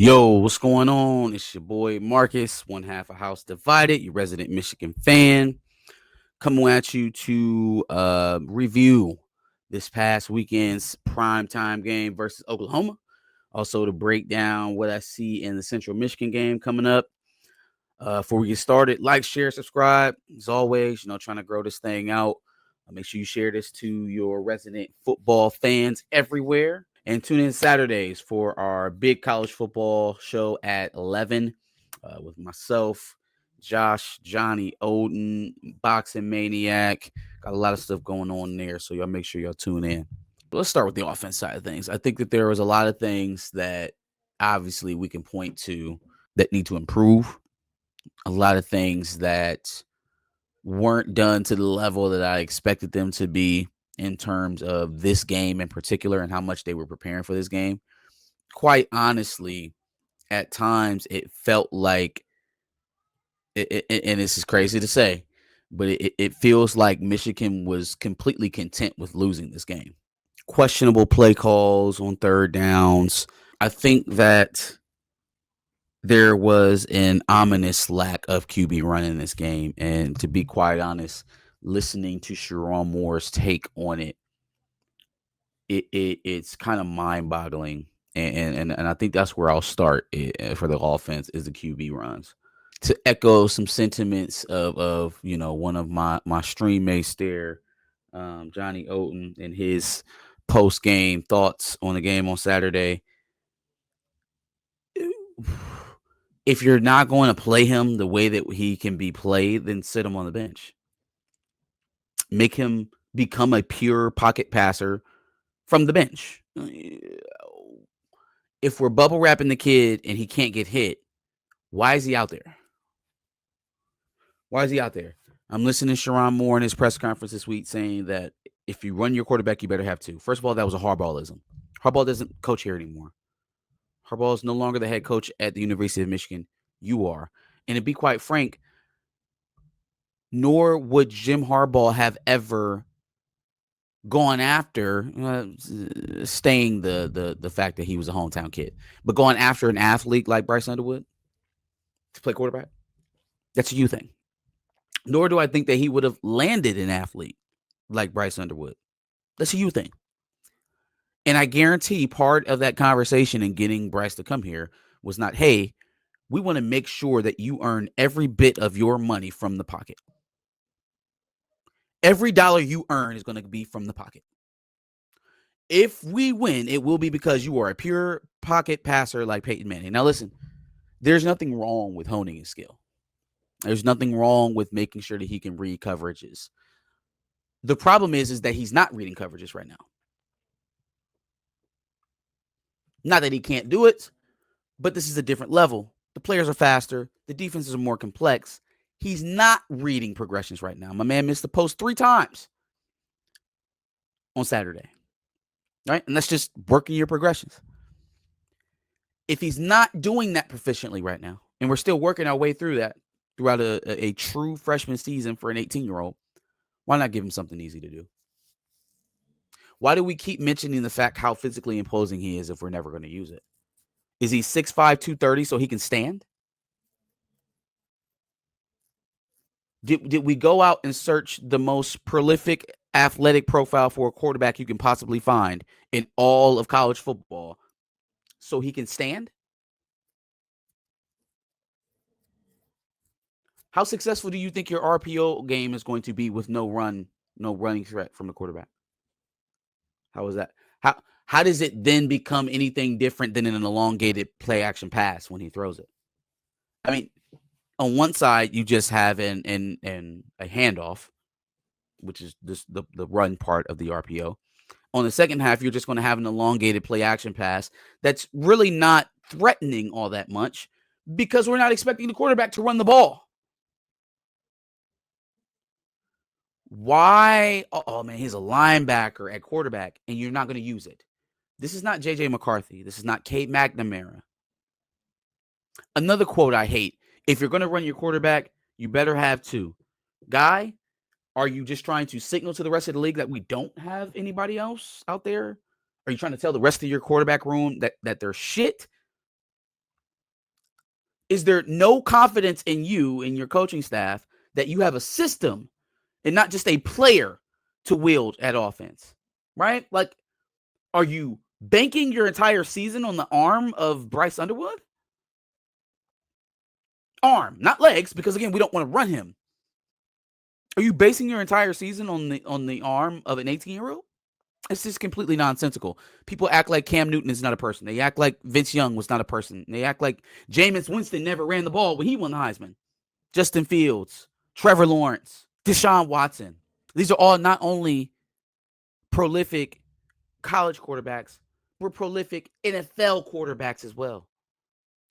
Yo, what's going on? It's your boy Marcus, one half a house divided, your resident Michigan fan, coming at you to review this past weekend's primetime game versus Oklahoma. Also to break down what I see in the Central Michigan game coming up. Before we get started, like, share, subscribe. As always, trying to grow this thing out. Make sure you share this to your resident football fans everywhere. And tune in Saturdays for our big college football show at 11 with myself, Josh, Johnny, Odin, Boxing Maniac. Got a lot of stuff going on there, so y'all make sure y'all tune in. But let's start with the offense side of things. I think that there was a lot of things that obviously we can point to that need to improve. A lot of things that weren't done to the level that I expected them to be in terms of this game in particular and how much they were preparing for this game. Quite honestly, at times it felt like, and this is crazy to say, but it feels like Michigan was completely content with losing this game. Questionable play calls on third downs. I think that there was an ominous lack of QB run in this game. And to be quite honest, listening to Sherrone Moore's take on it's kind of mind-boggling. And I think that's where I'll start for the offense is the QB runs. To echo some sentiments of one of my stream mates there, Johnny Oden, and his post-game thoughts on the game on Saturday. If you're not going to play him the way that he can be played, then sit him on the bench. Make him become a pure pocket passer from the bench. If we're bubble wrapping the kid and he can't get hit, why is he out there? Why is he out there? I'm listening to Sherrone Moore in his press conference this week saying that if you run your quarterback, you better have two. First of all, that was a Harbaughlism. Harbaugh doesn't coach here anymore. Harbaugh is no longer the head coach at the University of Michigan. You are. And to be quite frank, nor would Jim Harbaugh have ever gone after staying the fact that he was a hometown kid, but going after an athlete like Bryce Underwood to play quarterback, that's a you thing. Nor do I think that he would have landed an athlete like Bryce Underwood. That's a you thing. And I guarantee part of that conversation and getting Bryce to come here was not, hey, we want to make sure that you earn every bit of your money from the pocket. Every dollar you earn is going to be from the pocket. If we win, it will be because you are a pure pocket passer like Peyton Manning. Now, listen, there's nothing wrong with honing his skill. There's nothing wrong with making sure that he can read coverages. The problem is that he's not reading coverages right now. Not that he can't do it, but this is a different level. The players are faster. The defenses are more complex. He's not reading progressions right now. My man missed the post 3 times on Saturday. Right? And that's just working your progressions. If he's not doing that proficiently right now, and we're still working our way through that throughout a true freshman season for an 18-year-old, why not give him something easy to do? Why do we keep mentioning the fact how physically imposing he is if we're never going to use it? Is he 6'5", 230 so he can stand? Did we go out and search the most prolific athletic profile for a quarterback you can possibly find in all of college football so he can stand? How successful do you think your RPO game is going to be with no running threat from the quarterback? How is that? How does it then become anything different than an elongated play action pass when he throws it? I mean, on one side you just have a handoff, which is the run part of the RPO. On the second half, you're just going to have an elongated play action pass that's really not threatening all that much because we're not expecting the quarterback to run the ball. Why? Oh, man, he's a linebacker at quarterback, and you're not going to use it. This is not J.J. McCarthy. This is not Kate McNamara. Another quote I hate. If you're going to run your quarterback, you better have two. Guy, are you just trying to signal to the rest of the league that we don't have anybody else out there? Are you trying to tell the rest of your quarterback room that they're shit? Is there no confidence in you and your coaching staff that you have a system and not just a player to wield at offense, right? Like, are you banking your entire season on the arm of Bryce Underwood? Arm, not legs, because again, we don't want to run him. Are you basing your entire season on the arm of an 18-year-old? It's just completely nonsensical. People act like Cam Newton is not a person. They act like Vince Young was not a person. They act like Jameis Winston never ran the ball when he won the Heisman. Justin Fields, Trevor Lawrence, Deshaun Watson. These are all not only prolific college quarterbacks, but prolific NFL quarterbacks as well.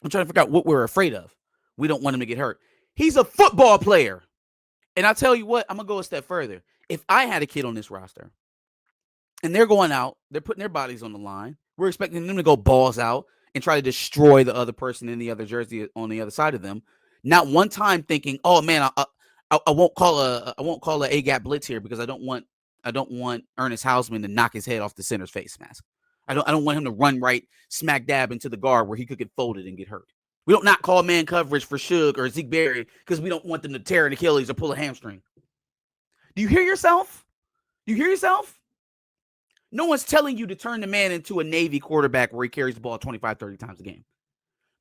I'm trying to figure out what we're afraid of. We don't want him to get hurt. He's a football player. And I'll tell you what, I'm going to go a step further. If I had a kid on this roster and they're going out, they're putting their bodies on the line, we're expecting them to go balls out and try to destroy the other person in the other jersey on the other side of them. Not one time thinking, oh man, I won't call a A-gap blitz here because I don't want Ernest Hausman to knock his head off the center's face mask. I don't want him to run right smack dab into the guard where he could get folded and get hurt. We don't not call man coverage for Suge or Zeke Berry because we don't want them to tear an Achilles or pull a hamstring. Do you hear yourself? You hear yourself? No one's telling you to turn the man into a Navy quarterback where he carries the ball 25, 30 times a game.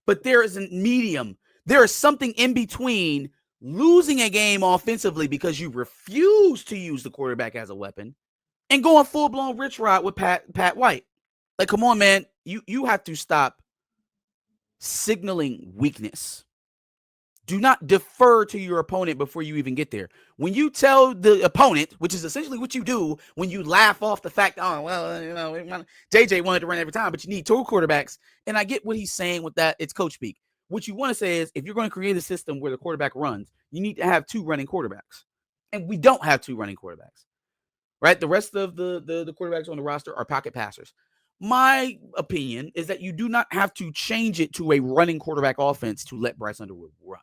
But there is a medium. There is something in between losing a game offensively because you refuse to use the quarterback as a weapon and going full-blown Rich Rod with Pat White. Like, come on, man. You have to stop signaling weakness. Do not defer to your opponent before you even get there. When you tell the opponent, which is essentially what you do when you laugh off the fact, oh, well, you know, JJ wanted to run every time, but you need two quarterbacks. And I get what he's saying with that. It's coach speak. What you want to say is if you're going to create a system where the quarterback runs, you need to have two running quarterbacks. And we don't have two running quarterbacks, right? The rest of the quarterbacks on the roster are pocket passers. My opinion is that you do not have to change it to a running quarterback offense to let Bryce Underwood run.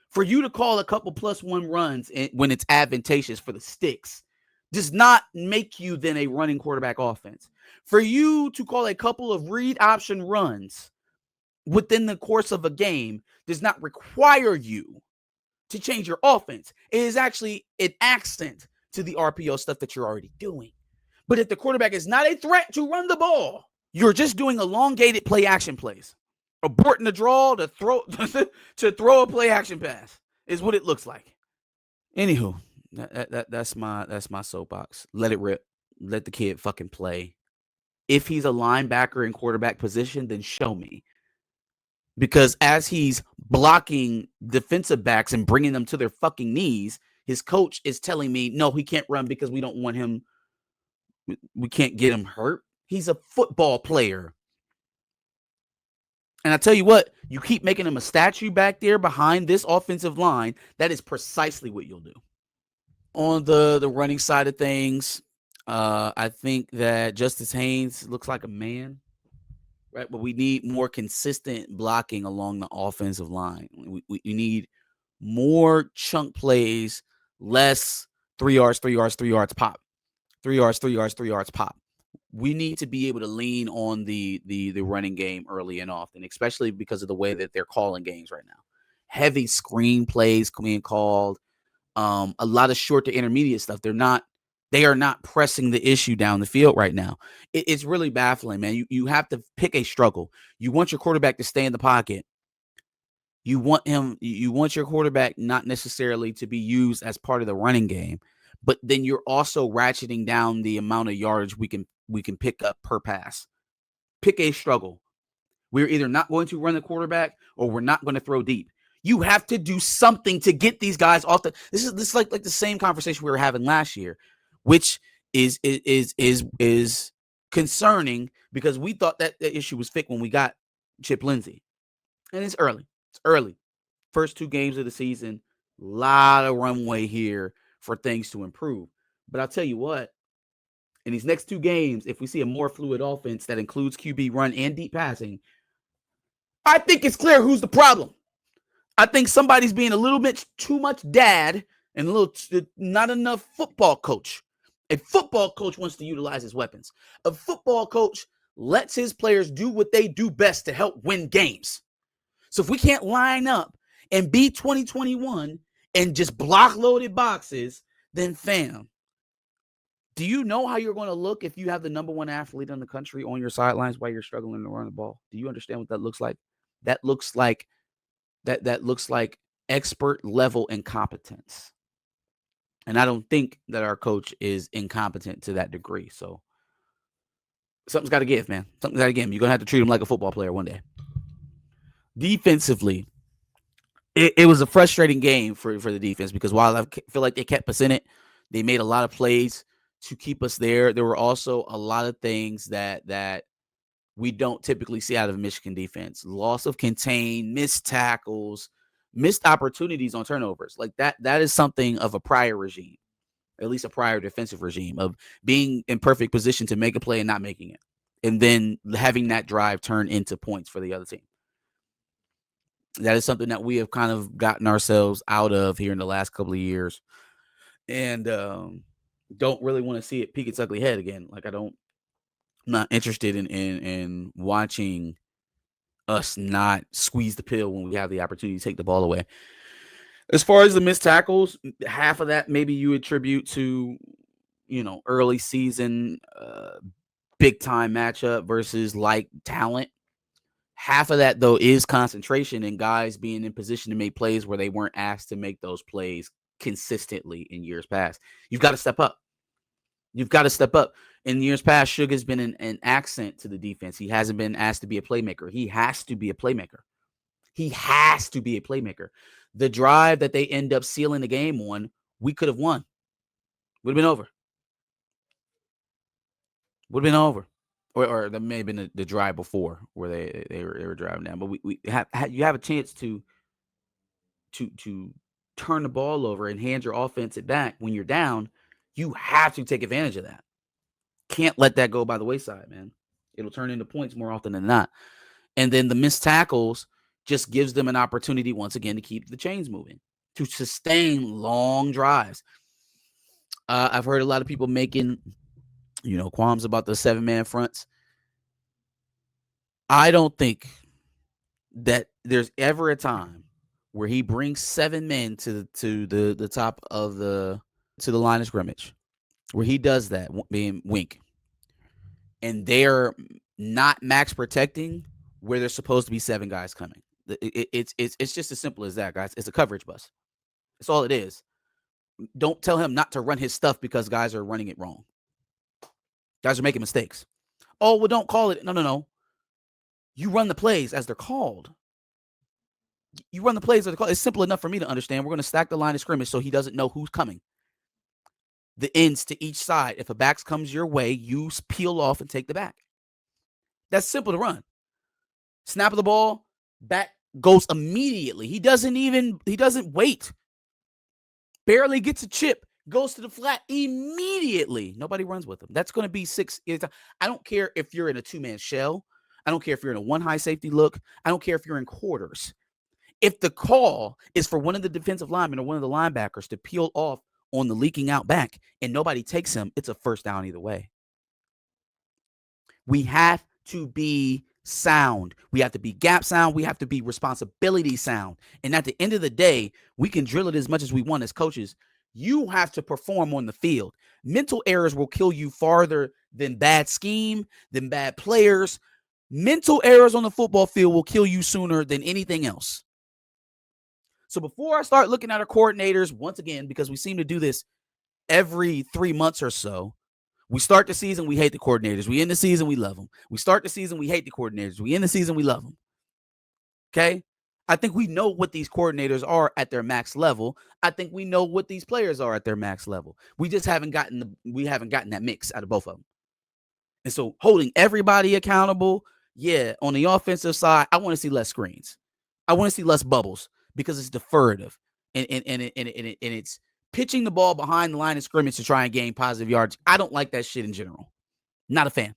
For you to call a couple +1 runs when it's advantageous for the sticks does not make you then a running quarterback offense. For you to call a couple of read option runs within the course of a game does not require you to change your offense. It is actually an accent to the RPO stuff that you're already doing. But if the quarterback is not a threat to run the ball, you're just doing elongated play action plays. Aborting the draw to throw a play action pass is what it looks like. Anywho, that's my soapbox. Let it rip. Let the kid fucking play. If he's a linebacker in quarterback position, then show me. Because as he's blocking defensive backs and bringing them to their fucking knees, his coach is telling me, no, he can't run because we don't want him. We can't get him hurt. He's a football player. And I tell you what, you keep making him a statue back there behind this offensive line, that is precisely what you'll do. On the running side of things, I think that Justice Haynes looks like a man, right? But we need more consistent blocking along the offensive line. We need more chunk plays, less 3 yards, 3 yards, 3 yards pop. 3 yards, 3 yards, 3 yards pop. We need to be able to lean on the running game early and often, especially because of the way that they're calling games right now. Heavy screen plays being called, a lot of short to intermediate stuff. They are not pressing the issue down the field right now. It's really baffling, man. You have to pick a struggle. You want your quarterback to stay in the pocket. You want your quarterback not necessarily to be used as part of the running game, but then you're also ratcheting down the amount of yardage we can pick up per pass. Pick a struggle. We're either not going to run the quarterback or we're not going to throw deep. You have to do something to get these guys off the. This is like the same conversation we were having last year, which is concerning because we thought that the issue was fixed when we got Chip Lindsey, and it's early. It's early. First 2 games of the season, a lot of runway here for things to improve. But I'll tell you what, in these next 2 games, if we see a more fluid offense that includes QB run and deep passing, I think it's clear who's the problem. I think somebody's being a little bit too much dad and not enough football coach. A football coach wants to utilize his weapons. A football coach lets his players do what they do best to help win games. So if we can't line up and beat 2021 and just block loaded boxes, then fam, do you know how you're going to look if you have the number one athlete in the country on your sidelines while you're struggling to run the ball? Do you understand what that looks like? That looks like that looks like expert level incompetence. And I don't think that our coach is incompetent to that degree. So something's got to give, man. Something's got to give. You're going to have to treat him like a football player one day. Defensively, it was a frustrating game for the defense because while I feel like they kept us in it, they made a lot of plays to keep us there. There were also a lot of things that we don't typically see out of Michigan defense. Loss of contain, missed tackles, missed opportunities on turnovers. Like that is something of a prior regime, at least a prior defensive regime, of being in perfect position to make a play and not making it, and then having that drive turn into points for the other team. That is something that we have kind of gotten ourselves out of here in the last couple of years, and don't really want to see it peek its ugly head again. Like I'm not interested in watching us not squeeze the pill when we have the opportunity to take the ball away. As far as the missed tackles, half of that maybe you attribute to, early season, big time matchup versus like talent. Half of that, though, is concentration and guys being in position to make plays where they weren't asked to make those plays consistently in years past. You've got to step up. You've got to step up. In years past, Sugar's been an accent to the defense. He hasn't been asked to be a playmaker. He has to be a playmaker. He has to be a playmaker. The drive that they end up sealing the game on, we could have won. Would have been over. Would have been over. Or that may have been the drive before where they were driving down. But you have a chance to turn the ball over and hand your offense it back when you're down. You have to take advantage of that. Can't let that go by the wayside, man. It'll turn into points more often than not. And then the missed tackles just gives them an opportunity once again to keep the chains moving, to sustain long drives. I've heard a lot of people making, qualms about the 7-man fronts. I don't think that there's ever a time where he brings 7 men to the top of the line of scrimmage, where he does that, being Wink, and they're not max protecting where there's supposed to be 7 guys coming. It's just as simple as that, guys. It's a coverage bus. That's all it is. Don't tell him not to run his stuff because guys are running it wrong. Guys are making mistakes. Oh, well, don't call it. No. You run the plays as they're called. You run the plays as they're called. It's simple enough for me to understand. We're going to stack the line of scrimmage so he doesn't know who's coming. The ends to each side. If a back comes your way, you peel off and take the back. That's simple to run. Snap of the ball, back goes immediately. He doesn't wait. Barely gets a chip, goes to the flat immediately. Nobody runs with him. That's going to be 6. I don't care if you're in a 2-man shell. I don't care if you're in a 1 high safety look. I don't care if you're in quarters. If the call is for one of the defensive linemen or one of the linebackers to peel off on the leaking out back and nobody takes him, it's a first down either way. We have to be sound. We have to be gap sound. We have to be responsibility sound. And at the end of the day, we can drill it as much as we want as coaches. You have to perform on the field. Mental errors will kill you farther than bad scheme, than bad players. Mental errors on the football field will kill you sooner than anything else. So before I start looking at our coordinators, once again, because we seem to do this every 3 months or so, we start the season, we hate the coordinators. We end the season, we love them. We start the season, we hate the coordinators. We end the season, we love them. Okay? I think we know what these coordinators are at their max level. I think we know what these players are at their max level. We just haven't gotten that mix out of both of them. And so holding everybody accountable, yeah, on the offensive side, I want to see less screens. I want to see less bubbles because it's deferrative. And it's pitching the ball behind the line of scrimmage to try and gain positive yards. I don't like that shit in general. Not a fan.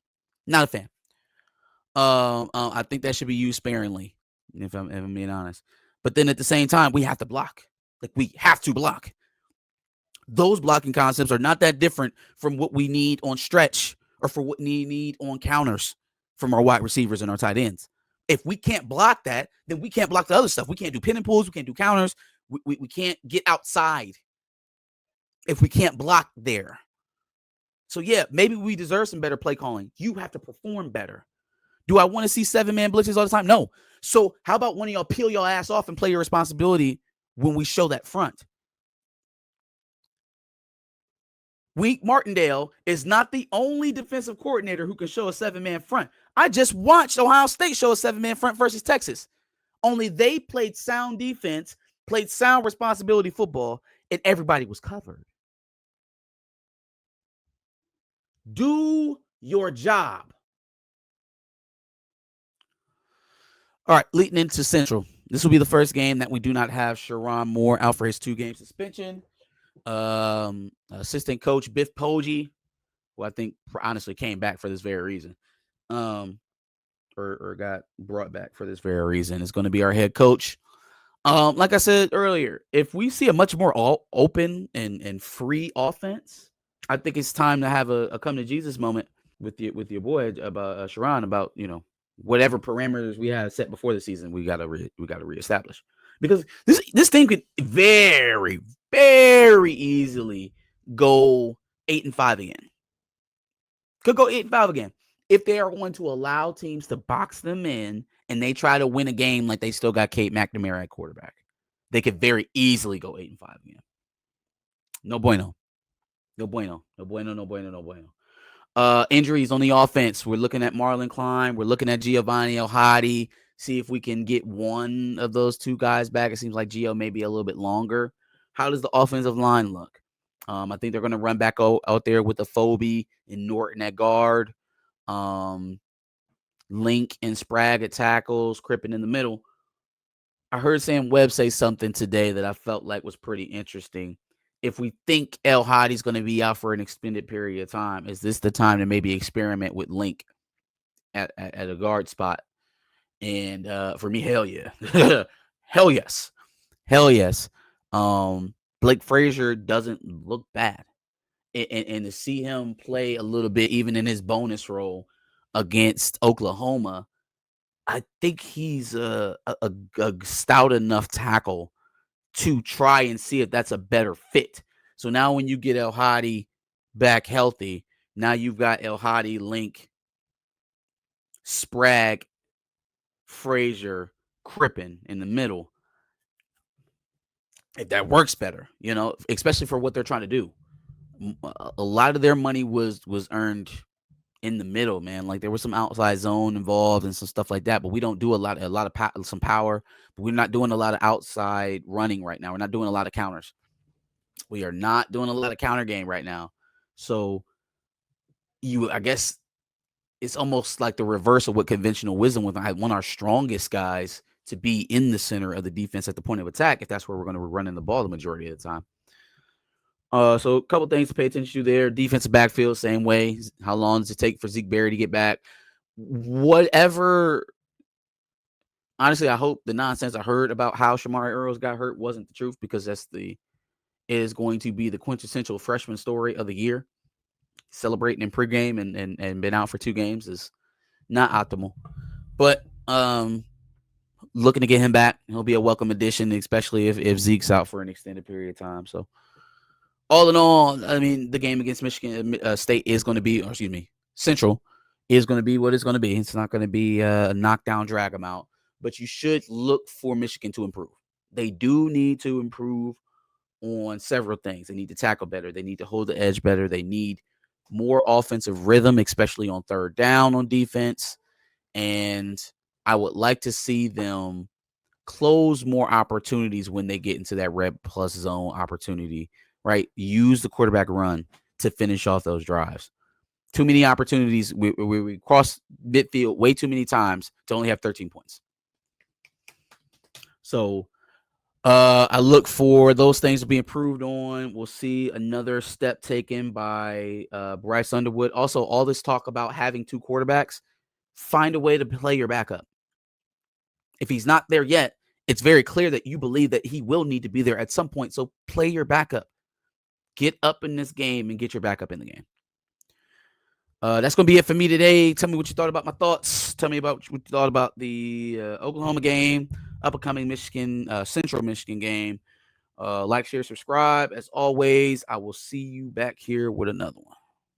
I think that should be used sparingly, if I'm being honest. But then at the same time, we have to block. Like, we have to block. Those blocking concepts are not that different from what we need on stretch or for what we need on counters from our wide receivers and our tight ends. If we can't block that, then we can't block the other stuff. We can't do pin and pulls. We can't do counters. We can't get outside if we can't block there. So, yeah, maybe we deserve some better play calling. You have to perform better. Do I want to see 7-man blitzes all the time? No. So how about one of y'all peel your ass off and play your responsibility when we show that front? Wink Martindale is not the only defensive coordinator who can show a 7-man front. I just watched Ohio State show a 7-man front versus Texas. Only they played sound defense, played sound responsibility football, and everybody was covered. Do your job. All right, leading into Central. This will be the first game that we do not have Sherrone Moore out for his 2-game suspension. Assistant coach Biff Poggi, who I think honestly came back for this very reason, or got brought back for this very reason, is going to be our head coach. Like I said earlier, if we see a much more open and free offense, I think it's time to have a come to Jesus moment with your boy about Sherrone about whatever parameters we had set before the season. We gotta reestablish, because this thing could very, very easily go 8-5 again. Could go 8-5 again if they are going to allow teams to box them in and they try to win a game like they still got Kate McNamara at quarterback. They could very easily go 8-5 again. No bueno. No bueno. No bueno. No bueno. No bueno. Injuries on the offense. We're looking at Marlon Klein. We're looking at Giovanni El-Hadi. See if we can get one of those two guys back. It seems like Gio may be a little bit longer. How does the offensive line look? I think they're going to run back out there with the Phobie and Norton at guard. Link and Sprague at tackles, Crippen in the middle. I heard Sam Webb say something today that I felt like was pretty interesting. If we think El-Hadi's going to be out for an extended period of time, is this the time to maybe experiment with Link at a guard spot? And for me, hell yeah. Hell yes. Hell yes. Blake Frazier doesn't look bad. And to see him play a little bit, even in his bonus role against Oklahoma, I think he's a stout enough tackle to try and see if that's a better fit. So now when you get El-Hadi back healthy, now you've got El-Hadi, Link, Sprague, Frazier, Crippen in the middle. If that works better, especially for what they're trying to do. A lot of their money was earned in the middle, man. Like there was some outside zone involved and some stuff like that, but we don't do some power, but we're not doing a lot of outside running right now. We're not doing a lot of counters. We are not doing a lot of counter game right now. So I guess it's almost like the reverse of what conventional wisdom would. I want our strongest guys to be in the center of the defense at the point of attack, if that's where we're going to be running the ball the majority of the time. So a couple things to pay attention to there. Defensive backfield, same way. How long does it take for Zeke Berry to get back? Whatever. Honestly, I hope the nonsense I heard about how Shamari Earls got hurt wasn't the truth, because it is going to be the quintessential freshman story of the year. Celebrating in pregame and been out for 2 games is not optimal. But looking to get him back. He'll be a welcome addition, especially if Zeke's out for an extended period of time. So all in all, I mean, the game against Michigan State is going to be, Central is going to be what it's going to be. It's not going to be a knockdown, drag them out. But you should look for Michigan to improve. They do need to improve on several things. They need to tackle better. They need to hold the edge better. They need more offensive rhythm, especially on third down on defense. And I would like to see them close more opportunities when they get into that red plus zone opportunity, right? Use the quarterback run to finish off those drives. Too many opportunities. We cross midfield way too many times to only have 13 points. So I look for those things to be improved on. We'll see another step taken by Bryce Underwood. Also, all this talk about having 2 quarterbacks, find a way to play your backup. If he's not there yet, it's very clear that you believe that he will need to be there at some point. So play your backup. Get up in this game and get your backup in the game. That's gonna be it for me today. Tell me what you thought about my thoughts. Tell me about what you thought about the Oklahoma game, upcoming Michigan, Central Michigan game. Like, share, subscribe. As always, I will see you back here with another one.